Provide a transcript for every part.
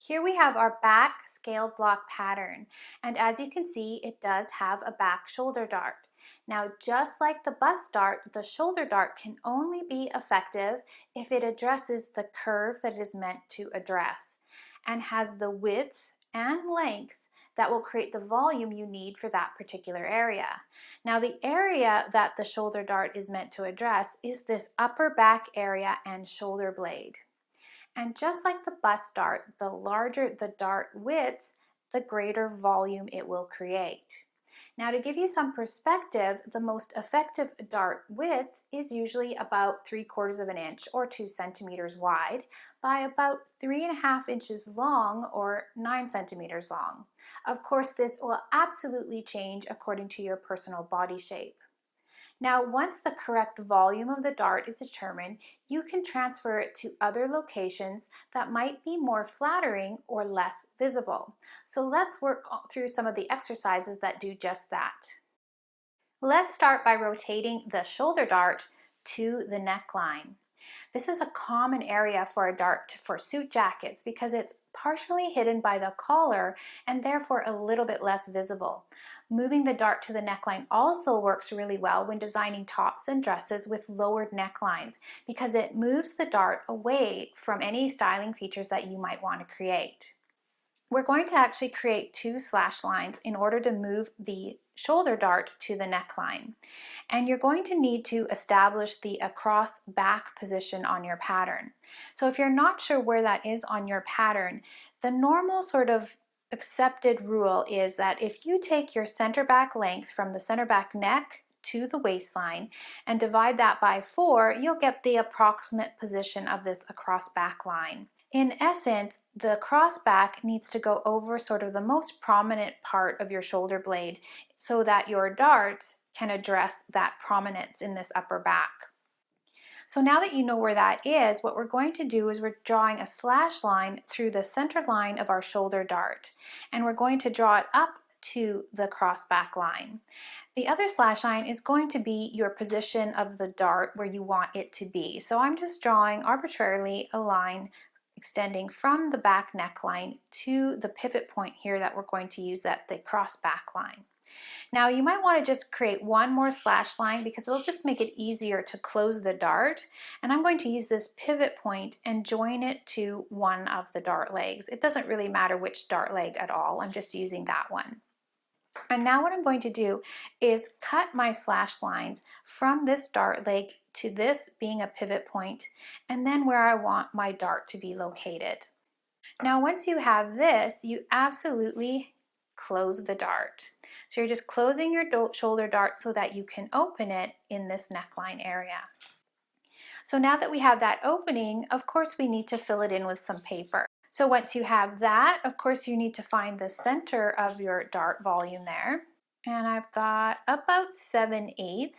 Here we have our back scaled block pattern, and as you can see, it does have a back shoulder dart. Now, just like the bust dart, the shoulder dart can only be effective if it addresses the curve that it is meant to address and has the width and length that will create the volume you need for that particular area. Now, the area that the shoulder dart is meant to address is this upper back area and shoulder blade. And just like the bust dart, the larger the dart width, the greater volume it will create. Now, to give you some perspective, the most effective dart width is usually about 3/4 of an inch or 2 centimeters wide by about 3.5 inches long or 9 centimeters long. Of course, this will absolutely change according to your personal body shape. Now, once the correct volume of the dart is determined, you can transfer it to other locations that might be more flattering or less visible. So let's work through some of the exercises that do just that. Let's start by rotating the shoulder dart to the neckline. This is a common area for a dart for suit jackets because it's partially hidden by the collar and therefore a little bit less visible. Moving the dart to the neckline also works really well when designing tops and dresses with lowered necklines because it moves the dart away from any styling features that you might want to create. We're going to actually create 2 slash lines in order to move the shoulder dart to the neckline. And you're going to need to establish the across back position on your pattern. So if you're not sure where that is on your pattern, the normal sort of accepted rule is that if you take your center back length from the center back neck to the waistline and divide that by 4, you'll get the approximate position of this across back line. In essence, the cross back needs to go over sort of the most prominent part of your shoulder blade so that your darts can address that prominence in this upper back. So now that you know where that is, what we're going to do is we're drawing a slash line through the center line of our shoulder dart, and we're going to draw it up to the cross back line. The other slash line is going to be your position of the dart where you want it to be. So I'm just drawing arbitrarily a line extending from the back neckline to the pivot point here that we're going to use at the cross back line. Now you might want to just create one more slash line because it'll just make it easier to close the dart, and I'm going to use this pivot point and join it to one of the dart legs. It doesn't really matter which dart leg at all, I'm just using that one. And now what I'm going to do is cut my slash lines from this dart leg to this being a pivot point, and then where I want my dart to be located. Now once you have this, you absolutely close the dart. So you're just closing your shoulder dart so that you can open it in this neckline area. So now that we have that opening, of course we need to fill it in with some paper. So once you have that, of course you need to find the center of your dart volume there. And I've got about 7/8.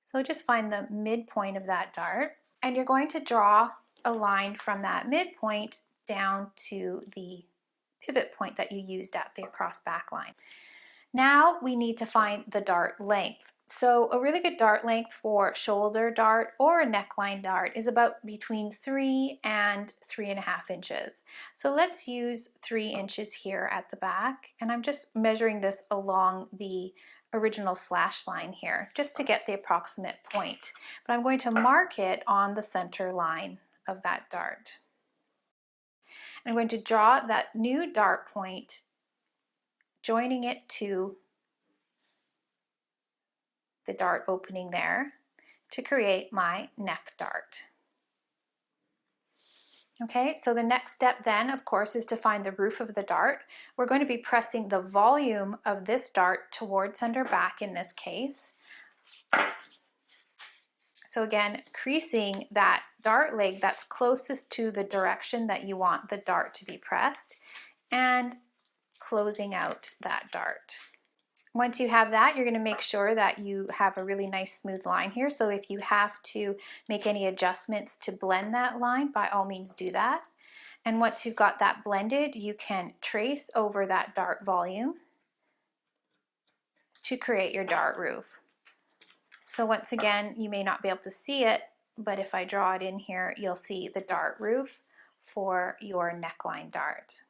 So just find the midpoint of that dart, and you're going to draw a line from that midpoint down to the pivot point that you used at the cross back line. Now we need to find the dart length. So a really good dart length for shoulder dart or a neckline dart is about between 3 and 3.5 inches. So let's use 3 inches here at the back, and I'm just measuring this along the original slash line here just to get the approximate point. But I'm going to mark it on the center line of that dart. And I'm going to draw that new dart point, joining it to the dart opening there to create my neck dart. Okay, so the next step then, of course, is to find the roof of the dart. We're going to be pressing the volume of this dart toward center back in this case. So again, creasing that dart leg that's closest to the direction that you want the dart to be pressed and closing out that dart. Once you have that, you're going to make sure that you have a really nice smooth line here. So if you have to make any adjustments to blend that line, by all means do that. And once you've got that blended, you can trace over that dart volume to create your dart roof. So once again, you may not be able to see it, but if I draw it in here, you'll see the dart roof for your neckline dart.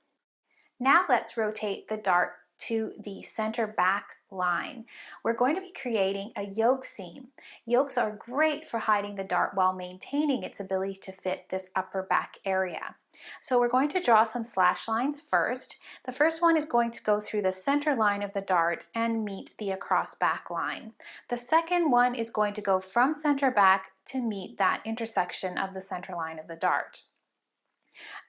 Now let's rotate the dart to the center back line. We're going to be creating a yoke seam. Yokes are great for hiding the dart while maintaining its ability to fit this upper back area. So we're going to draw some slash lines first. The first one is going to go through the center line of the dart and meet the across back line. The second one is going to go from center back to meet that intersection of the center line of the dart.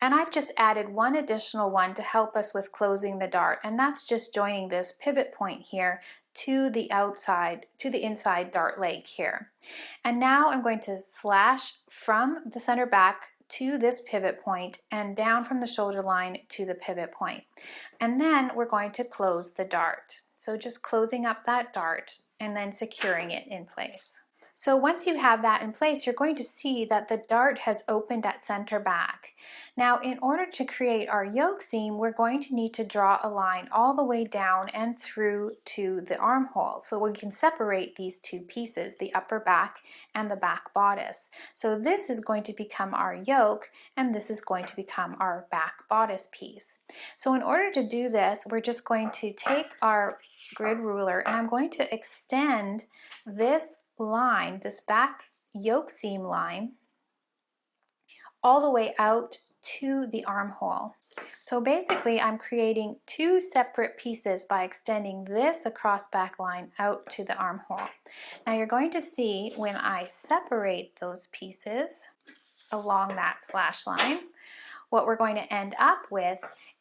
And I've just added one additional one to help us with closing the dart, and that's just joining this pivot point here to the outside, to the inside dart leg here. And now I'm going to slash from the center back to this pivot point and down from the shoulder line to the pivot point. And then we're going to close the dart. So just closing up that dart and then securing it in place. So once you have that in place, you're going to see that the dart has opened at center back. Now, in order to create our yoke seam, we're going to need to draw a line all the way down and through to the armhole, so we can separate these two pieces, the upper back and the back bodice. So this is going to become our yoke, and this is going to become our back bodice piece. So in order to do this, we're just going to take our grid ruler, and I'm going to extend this line, this back yoke seam line, all the way out to the armhole. So basically I'm creating two separate pieces by extending this across back line out to the armhole. Now you're going to see when I separate those pieces along that slash line, what we're going to end up with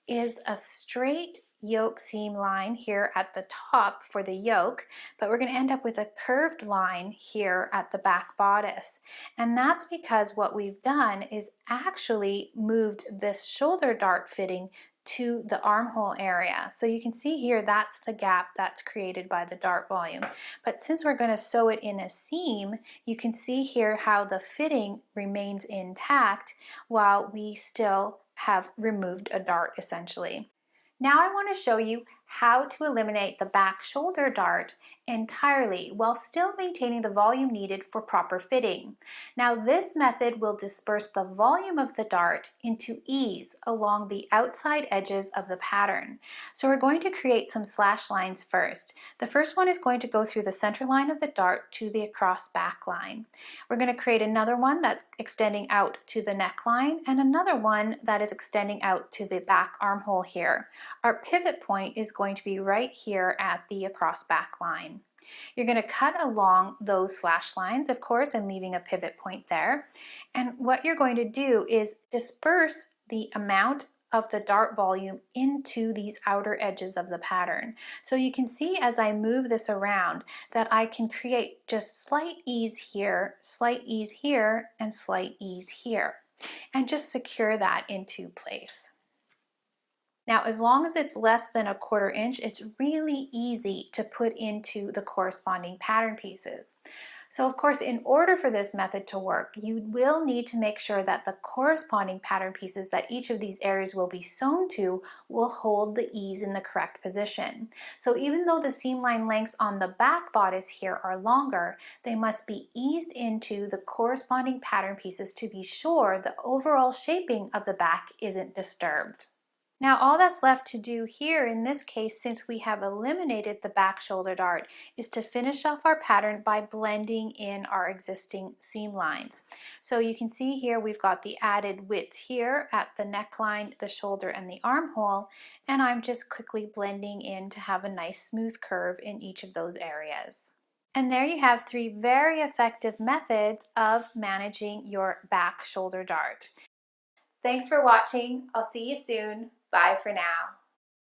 is a straight yoke seam line here at the top for the yoke, but we're going to end up with a curved line here at the back bodice. And that's because what we've done is actually moved this shoulder dart fitting to the armhole area. So you can see here that's the gap that's created by the dart volume. But since we're going to sew it in a seam, you can see here how the fitting remains intact while we still have removed a dart essentially. Now I want to show you how to eliminate the back shoulder dart entirely while still maintaining the volume needed for proper fitting. Now this method will disperse the volume of the dart into ease along the outside edges of the pattern. So we're going to create some slash lines first. The first one is going to go through the center line of the dart to the across back line. We're going to create another one that's extending out to the neckline and another one that is extending out to the back armhole here. Our pivot point is going to be right here at the across back line. You're going to cut along those slash lines, of course, and leaving a pivot point there. And what you're going to do is disperse the amount of the dart volume into these outer edges of the pattern. So you can see as I move this around that I can create just slight ease here, and slight ease here, and just secure that into place. Now, as long as it's less than 1/4 inch, it's really easy to put into the corresponding pattern pieces. So of course, in order for this method to work, you will need to make sure that the corresponding pattern pieces that each of these areas will be sewn to will hold the ease in the correct position. So even though the seam line lengths on the back bodice here are longer, they must be eased into the corresponding pattern pieces to be sure the overall shaping of the back isn't disturbed. Now all that's left to do here in this case, since we have eliminated the back shoulder dart, is to finish off our pattern by blending in our existing seam lines. So you can see here we've got the added width here at the neckline, the shoulder, and the armhole, and I'm just quickly blending in to have a nice smooth curve in each of those areas. And there you have 3 very effective methods of managing your back shoulder dart. Thanks for watching. I'll see you soon. Bye for now.